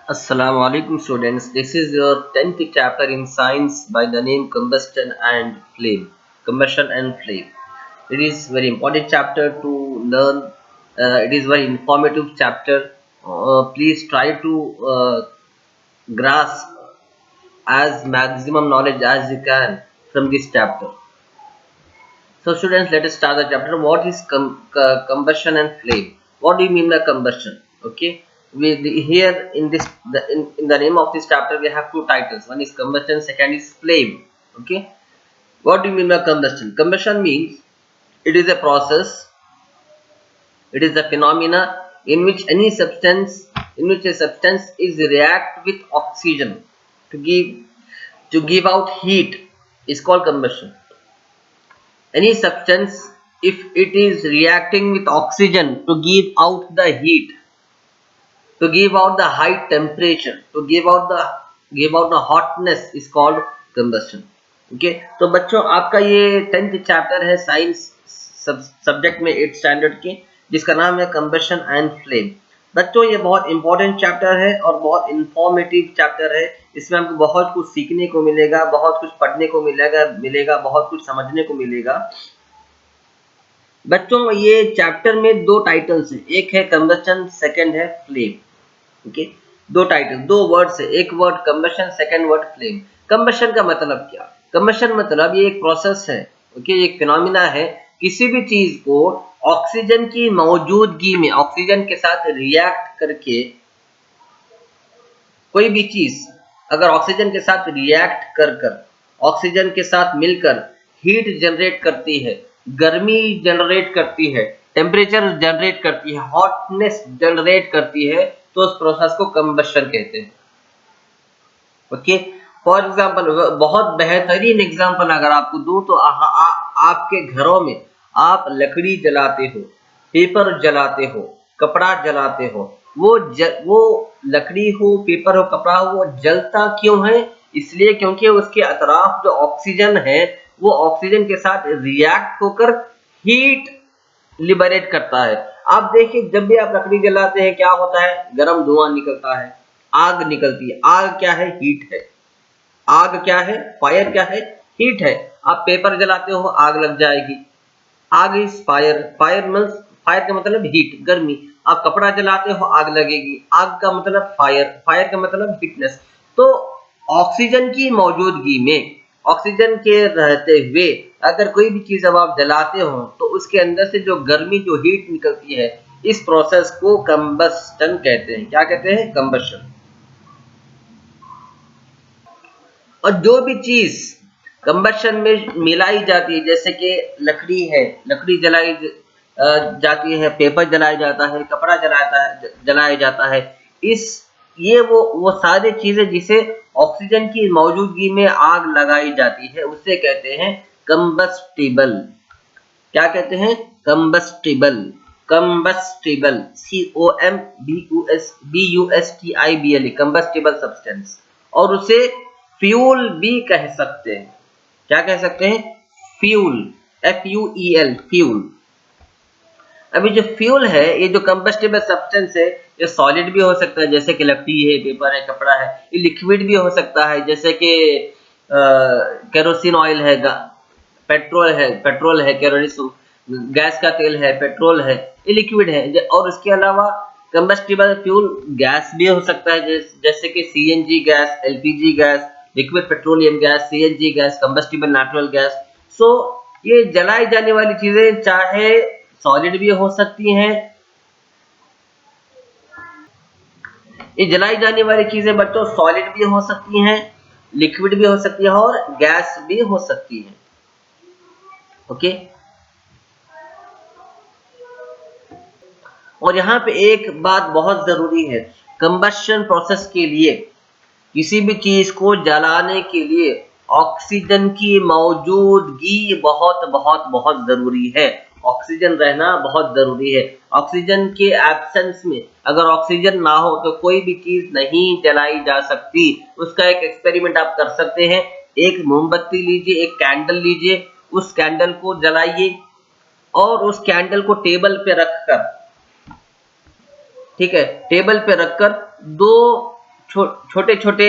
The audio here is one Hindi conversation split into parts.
Assalamu alaikum students. This is your 10th chapter in science by the name combustion and flame. Combustion and flame. It is very important chapter to learn. It is very informative chapter. Please try to grasp as maximum knowledge as you can from this chapter. So students, let us start the chapter. What is combustion and flame? What do you mean by combustion? Okay, here in this in the name of this chapter we have two titles. One is combustion, second is flame. Okay, what do you mean by combustion? Combustion means it is a process. It is a phenomena in which a substance is react with oxygen to give out heat is called combustion. Any substance, if it is reacting with oxygen to give out the heat, to give out the high temperature, to give out the hotness is called combustion. Okay, तो बच्चों आपका ये 10th चैप्टर है साइंस सब्जेक्ट में 8th स्टैंडर्ड के, जिसका नाम है कंबशन एंड फ्लेम। बच्चों ये बहुत इंपॉर्टेंट चैप्टर है और बहुत इंफॉर्मेटिव चैप्टर है। इसमें हमको बहुत कुछ सीखने को मिलेगा, बहुत कुछ पढ़ने को मिलेगा, बहुत कुछ समझने को मिलेगा। बच्चों ये चैप्टर में दो टाइटल्स हैं, एक है कंबशन, सेकंड है फ्लेम। ओके, दो टाइटल, दो वर्ड्स है, एक word combustion, second word flame. Combustion का मतलब क्या? कंबशन मतलब ये एक प्रोसेस है, ओके, एक फिनोमिना है, किसी भी चीज को ऑक्सीजन की मौजूदगी में ऑक्सीजन के साथ रिएक्ट करके, कोई भी चीज अगर ऑक्सीजन के साथ रिएक्ट कर ऑक्सीजन के साथ मिलकर हीट जनरेट करती है, गर्मी जनरेट करती है, टेम्परेचर जनरेट करती है, हॉटनेस जनरेट करती है, तो उस प्रोसेस को कंबशन कहते हैं। ओके, फॉर एग्जांपल, बहुत बेहतरीन एग्जांपल अगर आपको दूं तो आपके घरों में आप लकड़ी जलाते हो, पेपर जलाते हो, कपड़ा जलाते हो, वो लकड़ी हो, पेपर हो, कपड़ा हो, वो जलता क्यों है? इसलिए क्योंकि उसके अतराफ जो ऑक्सीजन है वो ऑक्सीजन के साथ रिएक्ट होकर हीट लिबरेट करता है। आप देखिए, जब भी आप लकड़ी जलाते हैं क्या होता है? गर्म धुआं निकलता है, आग निकलती है। आग क्या है? हीट है। आग क्या है? फायर क्या है? हीट है। आप पेपर जलाते हो, आग लग जाएगी, आग इज फायर। फायर का मतलब हीट, गर्मी। आप कपड़ा जलाते हो, आग लगेगी, आग का मतलब फायर, फायर का मतलब हीटनेस। तो ऑक्सीजन की मौजूदगी में, ऑक्सीजन के रहते हुए अगर कोई भी चीज अब आप जलाते हो तो उसके अंदर से जो गर्मी, जो हीट निकलती है, इस प्रोसेस को कंबस्टन कहते हैं। क्या कहते हैं? कंबस्टन। और जो भी चीज कंबस्शन में मिलाई जाती है, जैसे कि लकड़ी है, लकड़ी जलाई जाती है, पेपर जलाया जाता है, कपड़ा जलाया जाता है, इस ये वो सारी चीजें जिसे ऑक्सीजन की मौजूदगी में आग लगाई जाती है उसे कहते हैं कंबस्टिबल। क्या कहते हैं? Combustible. Combustible, COMBUSTIBLE, combustible substance. और उसे फ्यूल भी कह सकते हैं। क्या कह सकते हैं? Fuel, FUEL, fuel. अभी जो फ्यूल है, ये जो कंबस्टिबल सब्सटेंस है, ये सॉलिड भी हो सकता है, जैसे कि लकड़ी है, पेपर है, कपड़ा है। ये लिक्विड भी हो सकता है, जैसे कि केरोसिन ऑयल है, पेट्रोल है, केरोसिन, गैस का तेल है, पेट्रोल है, ये लिक्विड है। और उसके अलावा कंबस्टिबल फ्यूल गैस भी हो सकता है, जैसे कि CNG gas, LPG gas, liquid petroleum gas, CNG gas, combustible natural gas. So ये जलाई जाने वाली चीजें चाहे सॉलिड भी हो सकती हैं, ये जलाई जाने वाली चीजें बच्चों सॉलिड भी हो सकती हैं, लिक्विड भी हो सकती है और गैस भी हो सकती है। ओके, और यहाँ पे एक बात बहुत जरूरी है, कंबशन प्रोसेस के लिए, किसी भी चीज को जलाने के लिए ऑक्सीजन की मौजूदगी बहुत बहुत बहुत जरूरी है। ऑक्सीजन रहना बहुत जरूरी है। ऑक्सीजन के एब्सेंस में, अगर ऑक्सीजन ना हो तो कोई भी चीज नहीं जलाई जा सकती। उसका एक एक्सपेरिमेंट आप कर सकते हैं। एक मोमबत्ती लीजिए, एक कैंडल लीजिए, उस कैंडल को जलाइए और उस कैंडल को टेबल पे रखकर, ठीक है, टेबल पे रखकर 2 छोटे छोटे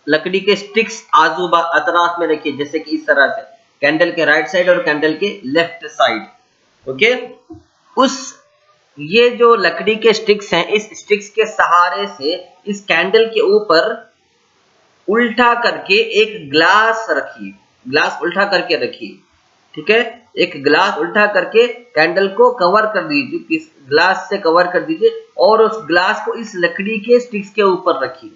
लकड़ी के स्टिक्स आजू अतराफ में रखिए, जैसे कि इस तरह से कैंडल के राइट साइड और कैंडल के लेफ्ट साइड। ओके, उस ये जो लकड़ी के स्टिक्स हैं, इस स्टिक्स के सहारे से इस कैंडल के ऊपर उल्टा करके एक ग्लास रखिए, ग्लास उल्टा करके रखिए, ठीक है। एक ग्लास उल्टा करके कैंडल को कवर कर दीजिए, किस ग्लास से कवर कर दीजिए, और उस ग्लास को इस लकड़ी के स्टिक्स के ऊपर रखिए।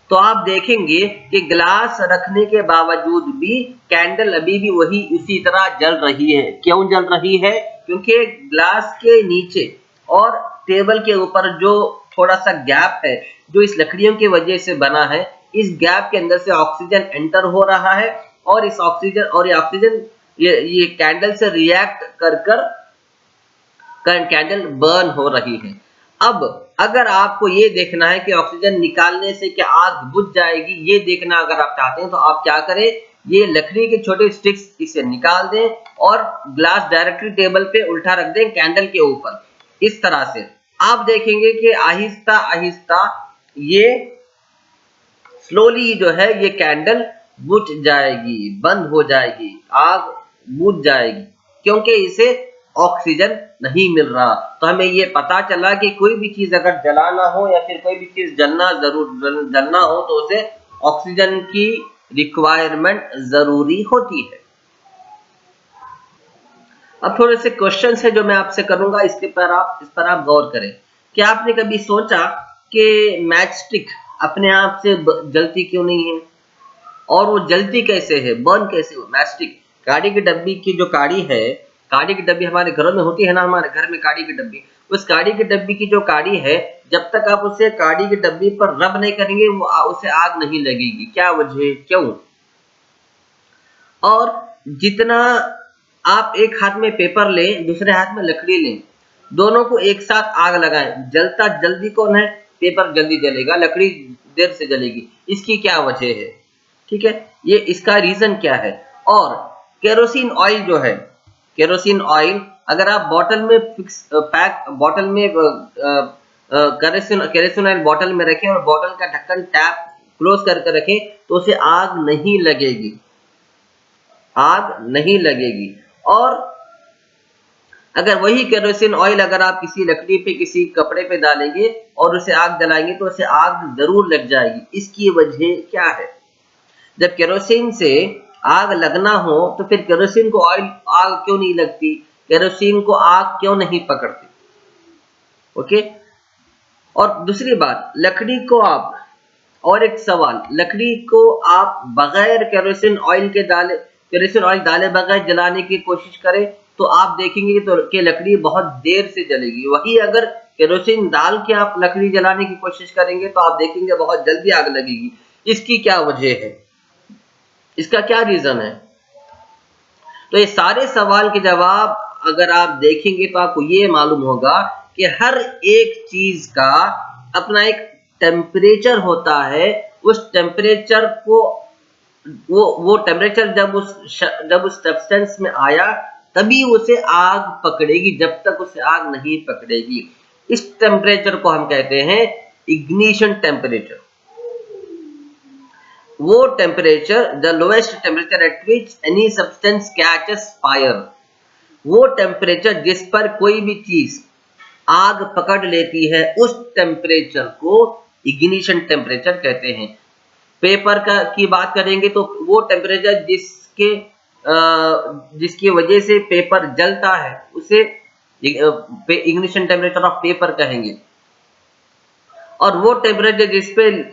तो आप देखेंगे कि ग्लास रखने के बावजूद भी कैंडल अभी भी वही उसी तरह जल रही है। क्यों जल रही है? क्योंकि ग्लास के नीचे और टेबल के ऊपर जो थोड़ा सा गैप है, जो इस लकड़ियों की वजह से बना है, इस गैप के अंदर से ऑक्सीजन एंटर हो रहा है, और इस ऑक्सीजन और ये ऑक्सीजन ये कैंडल से रिएक्ट कर कैंडल बर्न हो रही है। अब अगर आपको ये देखना है कि ऑक्सीजन निकालने से क्या आग बुझ जाएगी, ये देखना अगर आप चाहते हैं, तो आप क्या करें, ये लकड़ी के छोटे स्टिक्स इसे निकाल दें और ग्लास डायरेक्टली टेबल पे उल्टा रख दें कैंडल के ऊपर। इस तरह से आप देखेंगे कि आहिस्ता आहिस्ता ये स्लोली जो है ये कैंडल बुझ जाएगी, बंद हो जाएगी, आग बुझ जाएगी, क्योंकि इसे ऑक्सीजन नहीं मिल रहा। तो हमें ये पता चला कि कोई भी चीज अगर जलाना हो या फिर कोई भी चीज जलना हो तो उसे ऑक्सीजन की रिक्वायरमेंट जरूरी होती है। अब थोड़े से क्वेश्चन है जो मैं आपसे करूंगा, इस पर आप गौर करें। क्या आपने कभी सोचा कि मैच स्टिक अपने आप से जलती क्यों नहीं है, और वो जलती कैसे है, बर्न कैसे हो? मैच स्टिक, काड़ी की डब्बी की जो काड़ी है, काड़ी की डब्बी हमारे घरों में होती है ना, हमारे घर में काड़ी की डब्बी, उस काड़ी की डब्बी की जो काड़ी है, जब तक आप उसे काड़ी की डब्बी पर रब नहीं करेंगे उसे आग नहीं लगेगी। क्या वजह, क्यों? और जितना आप एक हाथ में पेपर लें, दूसरे हाथ में लकड़ी लें, दोनों को एक साथ आग लगाएं, जलता जल्दी कौन है? पेपर जल्दी जलेगा, लकड़ी देर से जलेगी। इसकी क्या वजह है? ठीक है, ये इसका रीजन क्या है? और केरोसिन ऑयल जो है, केरोसिन ऑयल अगर आप बॉटल में बॉटल में केरोसिन ऑयल बॉटल में रखें और बॉटल का ढक्कन टैप क्लोज करके रखें, तो उसे आग नहीं लगेगी, आग नहीं लगेगी। और अगर वही केरोसिन ऑयल अगर आप किसी लकड़ी पे, किसी कपड़े पे डालेंगे और उसे आग जलाएंगे, तो उसे आग जरूर लग जाएगी। इसकी वजह क्या है? जब केरोसिन से आग लगना हो तो फिर केरोसिन को ऑयल आग क्यों नहीं लगती? केरोसिन को आग क्यों नहीं पकड़ती? ओके। और दूसरी बात, लकड़ी को आप, और एक सवाल, लकड़ी को आप बगैर केरोसिन ऑयल के केरोसिन ऑयल डाले बगैर जलाने की कोशिश करें तो आप देखेंगे कि लकड़ी बहुत देर से जलेगी। वही अगर केरोसिन डाल के आप लकड़ी जलाने की कोशिश करेंगे तो आप देखेंगे बहुत जल्दी आग लगेगी। इसकी क्या वजह है? इसका क्या रीजन है? तो ये सारे सवाल के जवाब अगर आप देखेंगे तो आपको ये मालूम होगा कि हर एक चीज का अपना एक टेम्परेचर होता है। उस टेम्परेचर को वो टेम्परेचर जब उस सब्सटेंस में आया तभी उसे आग पकड़ेगी, जब तक उसे आग नहीं पकड़ेगी। इस टेम्परेचर को हम कहते हैं इग्निशन टेम्परेचर। वो temperature, the lowest temperature at which any substance catches fire, वो टेम्परेचर जिस पर कोई भी चीज आग पकड़ लेती है, उस टेम्परेचर को इग्निशन टेम्परेचर कहते हैं। पेपर की बात करेंगे तो वो टेम्परेचर जिसकी वजह से पेपर जलता है उसे इग्निशन टेम्परेचर ऑफ पेपर कहेंगे। और वो टेम्परेचर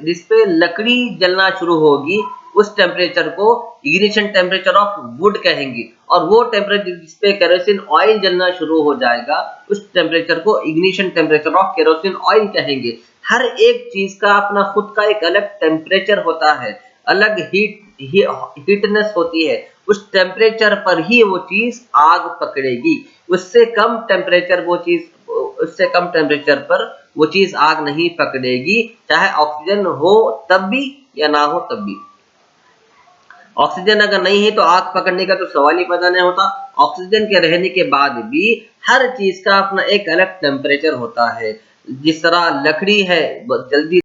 जिसपे लकड़ी जलना शुरू होगी, उस टेम्परेचर को इग्निशन टेम्परेचर ऑफ वुड कहेंगे। और वो टेम्परेचर जिसपे केरोसिन ऑयल जलना शुरू हो जाएगा, उस टेम्परेचर को ignition temperature of kerosene oil कहेंगे। हर एक चीज का अपना खुद का एक अलग टेम्परेचर होता है, अलग हीटनेस होती है। उस टेम्परेचर पर ही वो चीज आग पकड़ेगी। उससे कम टेम्परेचर पर वो चीज आग नहीं पकड़ेगी, चाहे ऑक्सीजन हो तब भी या ना हो तब भी। ऑक्सीजन अगर नहीं है तो आग पकड़ने का तो सवाल ही पैदा नहीं होता। ऑक्सीजन के रहने के बाद भी हर चीज का अपना एक अलग टेम्परेचर होता है। जिस तरह लकड़ी है जल्दी